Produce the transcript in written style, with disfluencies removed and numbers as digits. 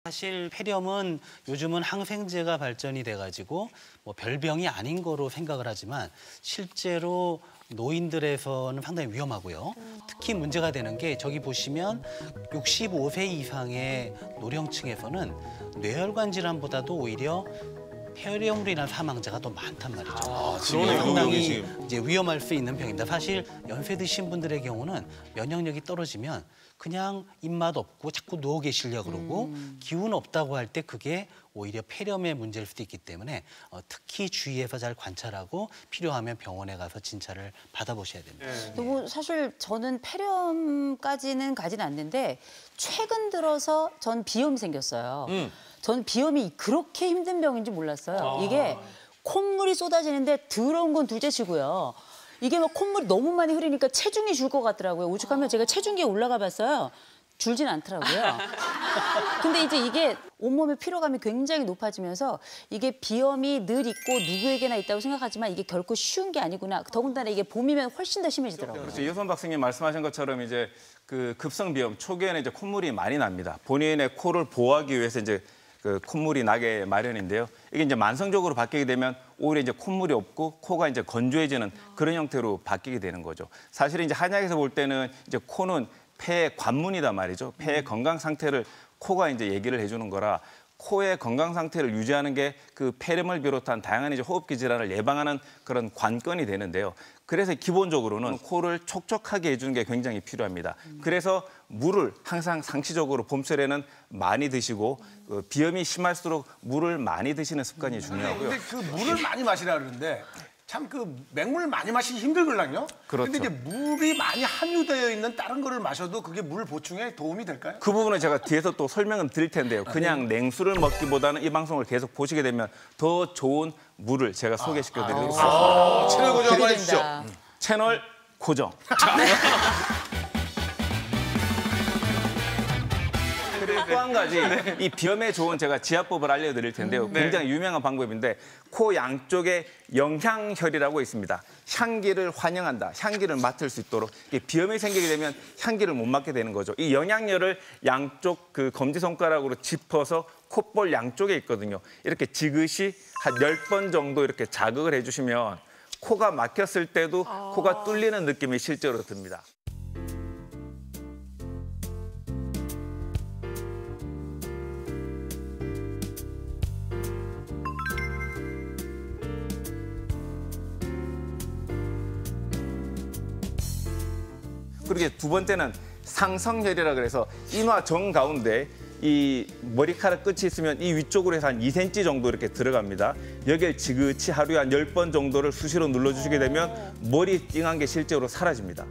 사실 폐렴은 요즘은 항생제가 발전이 돼가지고 뭐 별병이 아닌 거로 생각을 하지만 실제로 노인들에서는 상당히 위험하고요. 특히 문제가 되는 게 저기 보시면 65세 이상의 노령층에서는 뇌혈관 질환보다도 오히려 폐렴으로 인한 사망자가 더 많단 말이죠. 그러네요. 상당히 이제 위험할 수 있는 병입니다. 사실 연세 드신 분들의 경우는 면역력이 떨어지면 그냥 입맛 없고 자꾸 누워 계시려고 그러고 기운 없다고 할 때 그게 오히려 폐렴의 문제일 수도 있기 때문에 특히 주위에서 잘 관찰하고 필요하면 병원에 가서 진찰을 받아보셔야 됩니다. 그리고 사실 저는 폐렴까지는 가진 않는데 최근 들어서 전 비염이 생겼어요. 전 비염이 그렇게 힘든 병인지 몰랐어요. 이게 콧물이 쏟아지는데 더러운 건 둘째치고요. 이게 막 콧물이 너무 많이 흐르니까 체중이 줄 것 같더라고요. 오죽하면 제가 체중계에 올라가 봤어요. 줄진 않더라고요. 근데 이제 이게 온몸의 피로감이 굉장히 높아지면서 이게 비염이 늘 있고 누구에게나 있다고 생각하지만 이게 결코 쉬운 게 아니구나. 더군다나 이게 봄이면 훨씬 더 심해지더라고요. 그렇죠. 이효선 박사님 말씀하신 것처럼 이제 그 급성 비염 초기에는 이제 콧물이 많이 납니다. 본인의 코를 보호하기 위해서 이제 그 콧물이 나게 마련인데요. 이게 이제 만성적으로 바뀌게 되면 오히려 이제 콧물이 없고 코가 이제 건조해지는 그런 형태로 바뀌게 되는 거죠. 사실 이제 한약에서 볼 때는 이제 코는 폐의 관문이다 말이죠. 폐의 건강 상태를 코가 이제 얘기를 해주는 거라 코의 건강 상태를 유지하는 게 그 폐렴을 비롯한 다양한 이제 호흡기 질환을 예방하는 그런 관건이 되는데요. 그래서 기본적으로는 코를 촉촉하게 해주는 게 굉장히 필요합니다. 그래서 물을 항상 상시적으로 봄철에는 많이 드시고 비염이 심할수록 물을 많이 드시는 습관이 중요하고요. 근데 그 물을 많이 마시라 그러는데 참 그 맹물 많이 마시기 힘들걸랑요? 그렇죠. 근데 이제 물이 많이 함유되어 있는 다른 거를 마셔도 그게 물 보충에 도움이 될까요? 그 부분은 제가 뒤에서 또 설명을 드릴 텐데요. 그냥 냉수를 먹기보다는 이 방송을 계속 보시게 되면 더 좋은 물을 제가 소개시켜 드리겠습니다. 채널 고정 한번 기대된다. 해주시죠. 채널 고정. 그리고 또 한 가지 이 비염에 좋은 제가 지압법을 알려드릴 텐데요. 굉장히 유명한 방법인데 코 양쪽에 영향혈이라고 있습니다. 향기를 환영한다. 향기를 맡을 수 있도록 이게 비염이 생기게 되면 향기를 못 맡게 되는 거죠. 이 영향혈을 양쪽 그 검지손가락으로 짚어서 콧볼 양쪽에 있거든요. 이렇게 지그시 한 10번 정도 이렇게 자극을 해주시면 코가 막혔을 때도 코가 뚫리는 느낌이 실제로 듭니다. 그리고 두 번째는 상성혈이라 그래서 인화 정 가운데 이 머리카락 끝이 있으면 이 위쪽으로 해서 한 2cm 정도 이렇게 들어갑니다. 여기를 지그치 하루에 한 10번 정도를 수시로 눌러주시게 되면 머리 띵한 게 실제로 사라집니다.